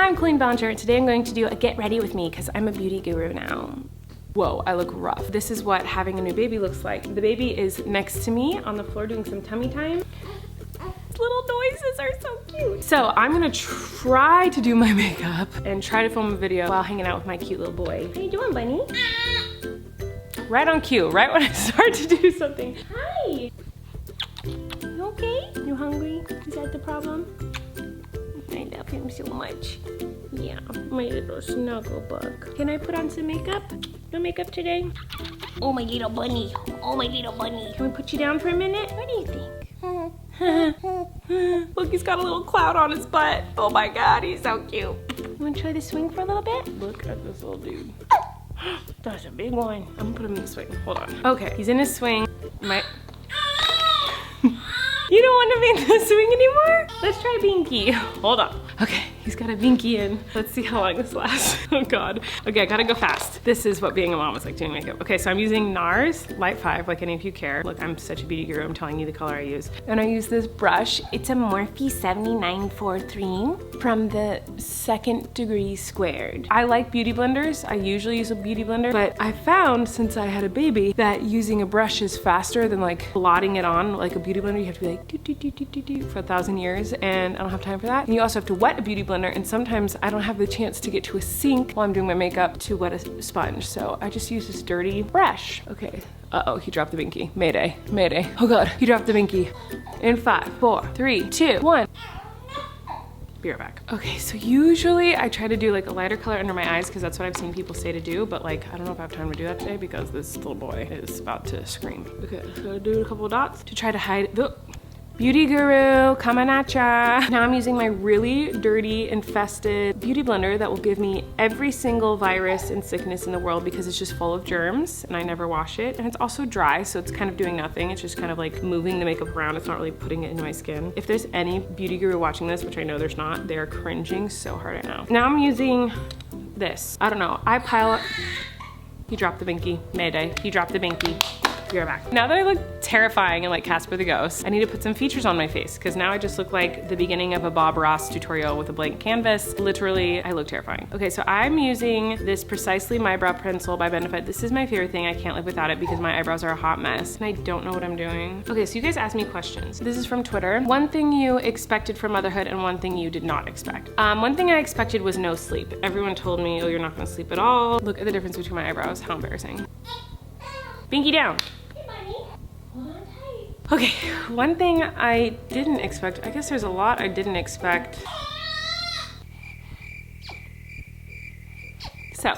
I'm Colleen Ballinger, and today I'm going to do a get ready with me because I'm a beauty guru now. Whoa, I look rough. This is what having a new baby looks like. The baby is next to me on the floor doing some tummy time. Little noises are so cute. So I'm gonna try to do my makeup and try to film a video while hanging out with my cute little boy. How you doing, bunny? Right on cue, right when I start to do something. Hi. You okay? You hungry? Is that the problem? I love him so much. Yeah, my little snuggle bug. Can I put on some makeup? No makeup today? Oh, my little bunny. Oh, my little bunny. Can we put you down for a minute? What do you think? Look, he's got a little cloud on his butt. Oh my God, he's so cute. You wanna try the swing for a little bit? Look at this little dude. That's a big one. I'm gonna put him in the swing. Hold on. Okay, he's in his swing. You don't want to be in the swing anymore? Let's try Binky. Hold on. Okay, he's got a Binky in. Let's see how long this lasts. Oh God. Okay, I gotta go fast. This is what being a mom is like doing makeup. Okay, so I'm using NARS Light 5, like any of you care. Look, I'm such a beauty guru. I'm telling you the color I use. And I use this brush. It's a Morphe 7943 from the 2nd Degree Squared. I like beauty blenders. I usually use a beauty blender, but I found since I had a baby that using a brush is faster than like blotting it on like a beauty blender. You have to be like do, do, do, do, do, do, for 1,000 years, and I don't have time for that. And you also have to wet a beauty blender, and sometimes I don't have the chance to get to a sink while I'm doing my makeup to wet a sponge, so I just use this dirty brush. Okay. Uh-oh, he dropped the Binky. Mayday, mayday. Oh God, he dropped the Binky. In 5, 4, 3, 2, 1. Be right back. Okay, so usually I try to do like a lighter color under my eyes because that's what I've seen people say to do, but like, I don't know if I have time to do that today because this little boy is about to scream. Okay, so do a couple of dots to try to hide the beauty guru coming at ya. Now I'm using my really dirty, infested beauty blender that will give me every single virus and sickness in the world because it's just full of germs and I never wash it. And it's also dry, so it's kind of doing nothing. It's just kind of like moving the makeup around. It's not really putting it into my skin. If there's any beauty guru watching this, which I know there's not, they're cringing so hard right now. Now I'm using this. I don't know, I pile up. He dropped the Binky. Mayday, he dropped the Binky. Be right back. Now that I look terrifying and like Casper the Ghost, I need to put some features on my face because now I just look like the beginning of a Bob Ross tutorial with a blank canvas. Literally, I look terrifying. Okay, so I'm using this Precisely My Brow Pencil by Benefit. This is my favorite thing. I can't live without it because my eyebrows are a hot mess and I don't know what I'm doing. Okay, so you guys asked me questions. This is from Twitter. One thing you expected from motherhood and one thing you did not expect. One thing I expected was no sleep. Everyone told me, oh, you're not gonna sleep at all. Look at the difference between my eyebrows. How embarrassing. Binky down. Okay, one thing I didn't expect, I guess there's a lot I didn't expect. So,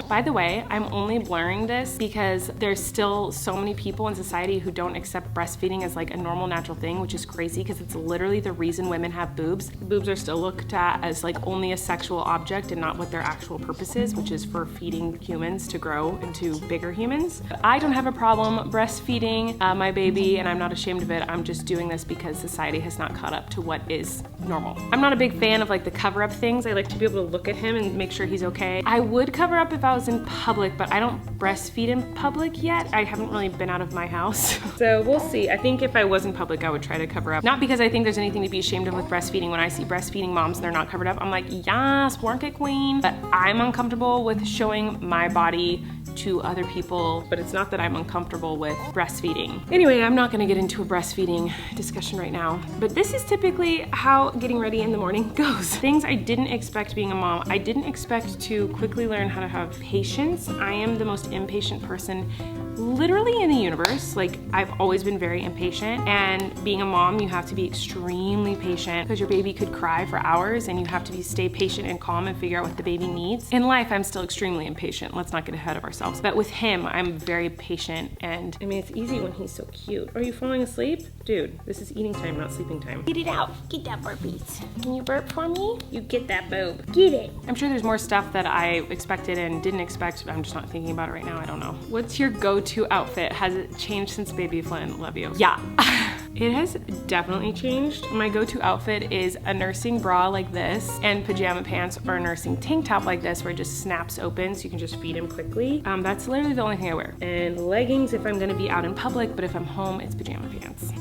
by the way, I'm only blurring this because there's still so many people in society who don't accept breastfeeding as like a normal natural thing, which is crazy because it's literally the reason women have boobs. The boobs are still looked at as like only a sexual object and not what their actual purpose is, which is for feeding humans to grow into bigger humans. I don't have a problem breastfeeding my baby and I'm not ashamed of it. I'm just doing this because society has not caught up to what is normal. I'm not a big fan of like the cover-up things. I like to be able to look at him and make sure he's okay. I would cover up if I was in public, but I don't breastfeed in public yet. I haven't really been out of my house. So we'll see. I think if I was in public, I would try to cover up. Not because I think there's anything to be ashamed of with breastfeeding. When I see breastfeeding moms and they're not covered up, I'm like, yes, work it, queen. But I'm uncomfortable with showing my body to other people, but it's not that I'm uncomfortable with breastfeeding. Anyway, I'm not gonna get into a breastfeeding discussion right now, but this is typically how getting ready in the morning goes. Things I didn't expect being a mom. I didn't expect to quickly learn how to have patience. I am the most impatient person literally in the universe. Like, I've always been very impatient, and being a mom, you have to be extremely patient because your baby could cry for hours and you have to stay patient and calm and figure out what the baby needs. In life, I'm still extremely impatient. Let's not get ahead of ourselves. But with him, I'm very patient, and I mean, it's easy when he's so cute. Are you falling asleep? Dude, this is eating time, not sleeping time. Get it out. Get that burpees. Can you burp for me? You get that boob. Get it. I'm sure there's more stuff that I expected and didn't expect. I'm just not thinking about it right now. I don't know. What's your go-to outfit? Has it changed since Baby Flynn? Love you. Yeah. It has definitely changed. My go-to outfit is a nursing bra like this and pajama pants or a nursing tank top like this where it just snaps open so you can just feed him quickly. That's literally the only thing I wear. And leggings if I'm gonna be out in public, but if I'm home, it's pajama pants.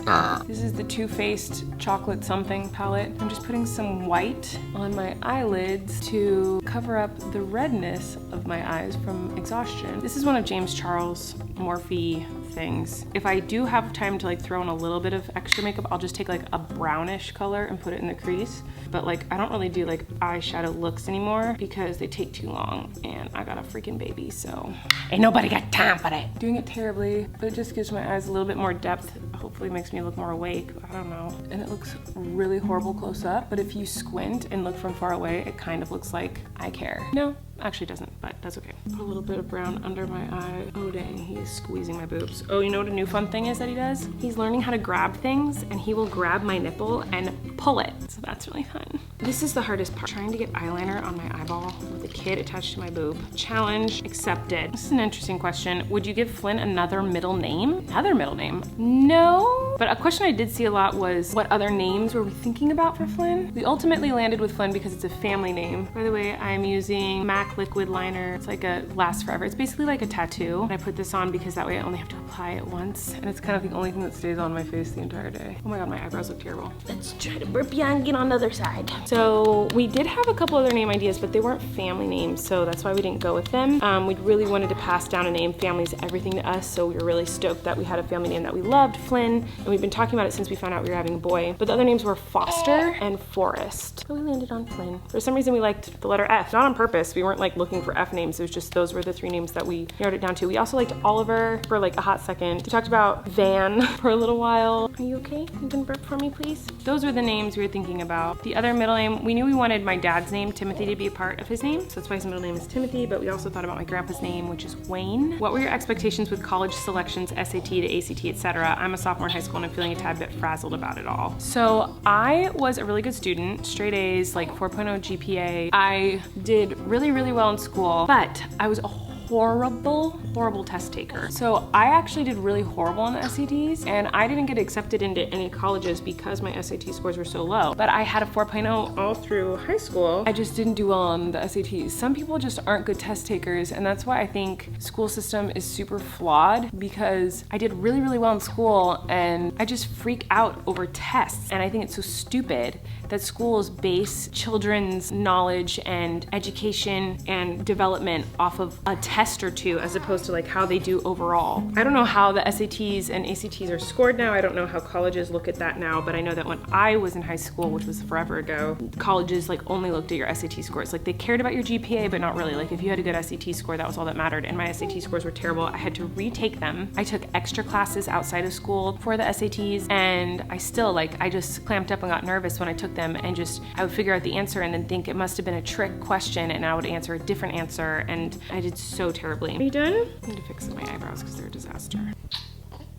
This is the Too Faced chocolate something palette. I'm just putting some white on my eyelids to cover up the redness of my eyes from exhaustion. This is one of James Charles' Morphe things. If I do have time to like throw in a little bit of extra makeup, I'll just take like a brownish color and put it in the crease. But like I don't really do like eyeshadow looks anymore because they take too long and I got a freaking baby, so ain't nobody got time for that. Doing it terribly, but it just gives my eyes a little bit more depth. Hopefully makes me look more awake. I don't know. And it looks really horrible close up, but if you squint and look from far away, it kind of looks like I care. No, actually doesn't, but that's okay. Put a little bit of brown under my eye. Oh dang, he is squeezing my boobs. Oh, you know what a new fun thing is that he does? He's learning how to grab things and he will grab my nipple and pull it. So that's really fun. This is the hardest part. Trying to get eyeliner on my eyeball with a kid attached to my boob. Challenge accepted. This is an interesting question. Would you give Flynn another middle name? Another middle name? No. But a question I did see a lot was what other names were we thinking about for Flynn? We ultimately landed with Flynn because it's a family name. By the way, I'm using MAC liquid liner. It's like a lasts forever. It's basically like a tattoo. And I put this on because that way I only have to apply it once. And it's kind of the only thing that stays on my face the entire day. Oh my God, my eyebrows look terrible. Let's try to burp ya and get on the other side. So we did have a couple other name ideas, but they weren't family names. So that's why we didn't go with them. We really wanted to pass down a name. Family's everything to us. So we were really stoked that we had a family name that we loved, Flynn. And we've been talking about it since we found out we were having a boy. But the other names were Foster and Forrest. So we landed on Flynn. For some reason we liked the letter F. Not on purpose. We weren't like looking for F names. It was just those were the three names that we narrowed it down to. We also liked Oliver for like a hot second. We talked about Van for a little while. Are you okay? You can burp for me, please? Those were the names we were thinking about. The other middle name, we knew we wanted my dad's name, Timothy, to be a part of his name. So that's why his middle name is Timothy, but we also thought about my grandpa's name, which is Wayne. What were your expectations with college selections, SAT to ACT, etc.? I'm a sophomore in high school and I'm feeling a tad bit frazzled about it all. So I was a really good student, straight A's, like 4.0 GPA. I did really, really well in school, but I was a horrible test taker. So I actually did really horrible on the SATs and I didn't get accepted into any colleges because my SAT scores were so low. But I had a 4.0 all through high school. I just didn't do well on the SATs. Some people just aren't good test takers, and that's why I think school system is super flawed, because I did really, really well in school and I just freak out over tests. And I think it's so stupid that schools base children's knowledge and education and development off of a test or two as opposed to like how they do overall. I don't know how the SATs and ACTs are scored now. I don't know how colleges look at that now, but I know that when I was in high school, which was forever ago, colleges like only looked at your SAT scores. Like they cared about your GPA, but not really. Like if you had a good SAT score, that was all that mattered. And my SAT scores were terrible. I had to retake them. I took extra classes outside of school for the SATs, and I still I just clamped up and got nervous when I took them, and just I would figure out the answer and then think it must have been a trick question, and I would answer a different answer, and I did so terribly. Are you done? I need to fix my eyebrows because they're a disaster.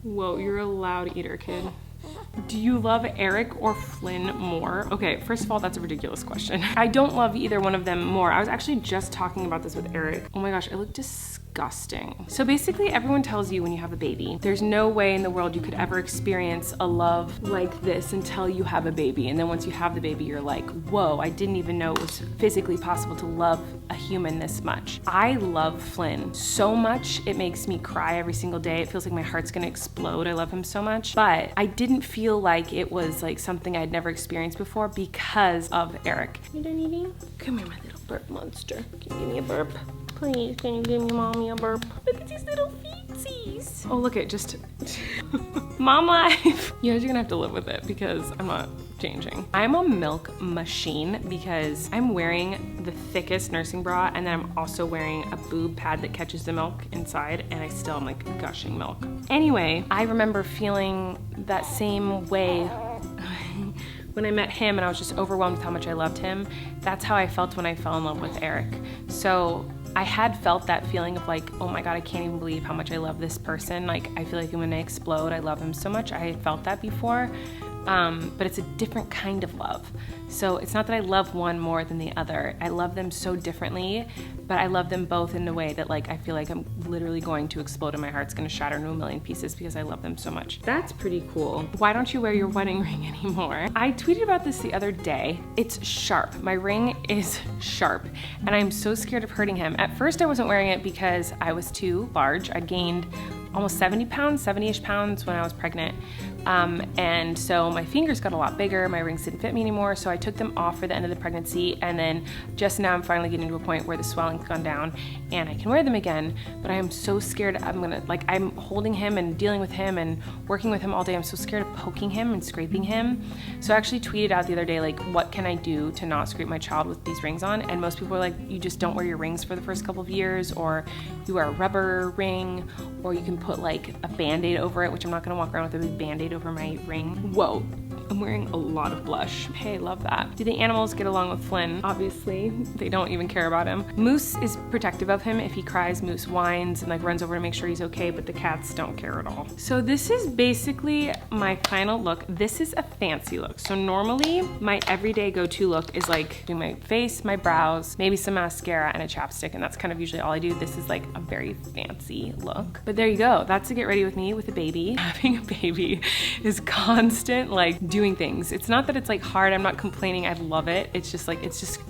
Whoa, you're a loud eater, kid. Do you love Eric or Flynn more? Okay, first of all, that's a ridiculous question. I don't love either one of them more. I was actually just talking about this with Eric. Oh my gosh, I look disgusting. So basically everyone tells you when you have a baby, there's no way in the world you could ever experience a love like this until you have a baby. And then once you have the baby, you're like, whoa, I didn't even know it was physically possible to love a human this much. I love Flynn so much, it makes me cry every single day. It feels like my heart's gonna explode. I love him so much. But I didn't feel like it was like something I'd never experienced before because of Eric. You done eating? Come here, my little burp monster. Can you give me a burp? Please, can you give me mommy a burp? Look at these little feetsies. Oh, look at just mom life. You guys are gonna have to live with it because I'm not changing. I'm a milk machine because I'm wearing the thickest nursing bra, and then I'm also wearing a boob pad that catches the milk inside, and I still am like gushing milk. Anyway, I remember feeling that same way when I met him, and I was just overwhelmed with how much I loved him. That's how I felt when I fell in love with Eric. So I had felt that feeling of like, oh my God, I can't even believe how much I love this person. Like, I feel like I'm gonna explode. I love him so much. I had felt that before, but it's a different kind of love. So it's not that I love one more than the other. I love them so differently, but I love them both in a way that like I feel like I'm literally going to explode and my heart's gonna shatter into a million pieces because I love them so much. That's pretty cool. Why don't you wear your wedding ring anymore? I tweeted about this the other day. It's sharp. My ring is sharp and I'm so scared of hurting him. At first I wasn't wearing it because I was too large. I gained almost 70 pounds, 70-ish pounds when I was pregnant. And so my fingers got a lot bigger, my rings didn't fit me anymore, so I took them off for the end of the pregnancy, and then just now I'm finally getting to a point where the swelling's gone down and I can wear them again, but I am so scared I'm holding him and dealing with him and working with him all day. I'm so scared of poking him and scraping him. So I actually tweeted out the other day, like, what can I do to not scrape my child with these rings on? And most people are like, you just don't wear your rings for the first couple of years, or you wear a rubber ring, or you can put like a Band-Aid over it, which I'm not gonna walk around with a big Band-Aid over my ring. Whoa, I'm wearing a lot of blush. Hey, love that. Do the animals get along with Flynn? Obviously, they don't even care about him. Moose is protective of him. If he cries, Moose whines and like runs over to make sure he's okay, but the cats don't care at all. So this is basically my final look. This is a fancy look. So normally my everyday go-to look is like doing my face, my brows, maybe some mascara and a chapstick, and that's kind of usually all I do. This is like a very fancy look. But there you go. That's to get ready with me with a baby. Having a baby is constant like doing things. It's not that it's like hard. I'm not complaining. I love it. It's just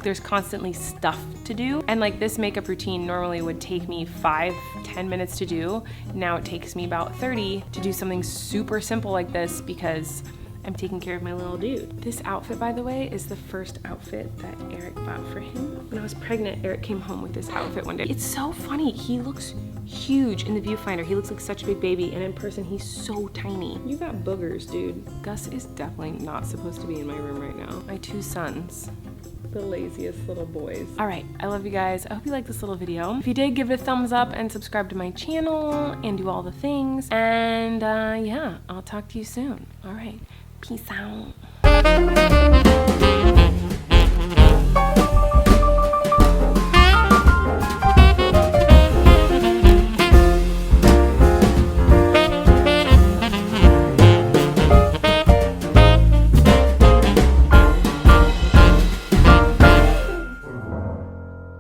there's constantly stuff to do. And like this makeup routine normally would take me 5-10 minutes to do. Now it takes me about 30 to do something super simple like this because I'm taking care of my little dude. This outfit, by the way, is the first outfit that Eric bought for him. When I was pregnant, Eric came home with this outfit one day. It's so funny. He looks huge in the viewfinder. He looks like such a big baby, and in person, he's so tiny. You got boogers, dude. Gus is definitely not supposed to be in my room right now. My 2 sons. The laziest little boys. All right, I love you guys. I hope you liked this little video. If you did, give it a thumbs up and subscribe to my channel and do all the things. And yeah, I'll talk to you soon. All right, peace out.